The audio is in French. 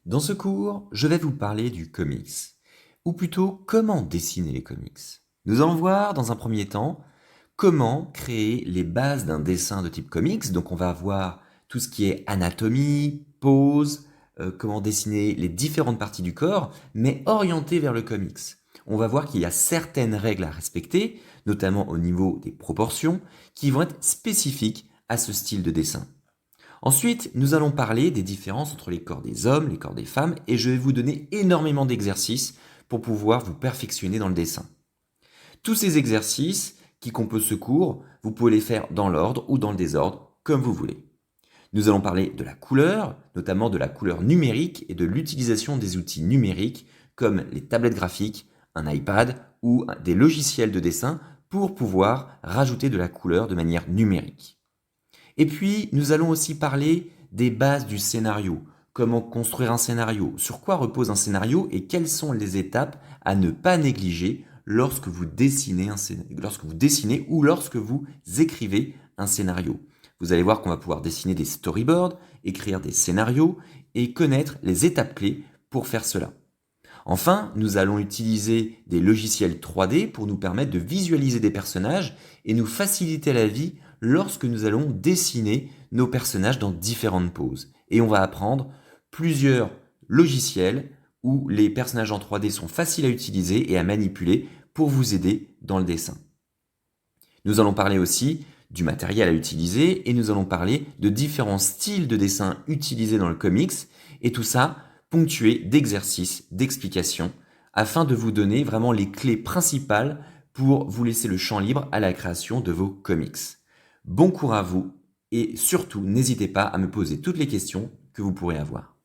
Dans ce cours, je vais vous parler du comics, ou plutôt comment dessiner les comics. Nous allons voir dans un premier temps comment créer les bases d'un dessin de type comics. Donc on va voir tout ce qui est anatomie, pose, comment dessiner les différentes parties du corps, mais orienté vers le comics. On va voir qu'il y a certaines règles à respecter, notamment au niveau des proportions, qui vont être spécifiques à ce style de dessin. Ensuite, nous allons parler des différences entre les corps des hommes, les corps des femmes, et je vais vous donner énormément d'exercices pour pouvoir vous perfectionner dans le dessin. Tous ces exercices qui composent ce cours, vous pouvez les faire dans l'ordre ou dans le désordre, comme vous voulez. Nous allons parler de la couleur, notamment de la couleur numérique et de l'utilisation des outils numériques comme les tablettes graphiques, un iPad ou des logiciels de dessin pour pouvoir rajouter de la couleur de manière numérique. Et puis, nous allons aussi parler des bases du scénario. Comment construire un scénario, sur quoi repose un scénario et quelles sont les étapes à ne pas négliger lorsque vous dessinez, ou lorsque vous écrivez un scénario. Vous allez voir qu'on va pouvoir dessiner des storyboards, écrire des scénarios et connaître les étapes clés pour faire cela. Enfin, nous allons utiliser des logiciels 3D pour nous permettre de visualiser des personnages et nous faciliter la vie lorsque nous allons dessiner nos personnages dans différentes poses. Et on va apprendre plusieurs logiciels où les personnages en 3D sont faciles à utiliser et à manipuler pour vous aider dans le dessin. Nous allons parler aussi du matériel à utiliser et nous allons parler de différents styles de dessin utilisés dans le comics et tout ça ponctué d'exercices, d'explications afin de vous donner vraiment les clés principales pour vous laisser le champ libre à la création de vos comics. Bon cours à vous et surtout n'hésitez pas à me poser toutes les questions que vous pourrez avoir.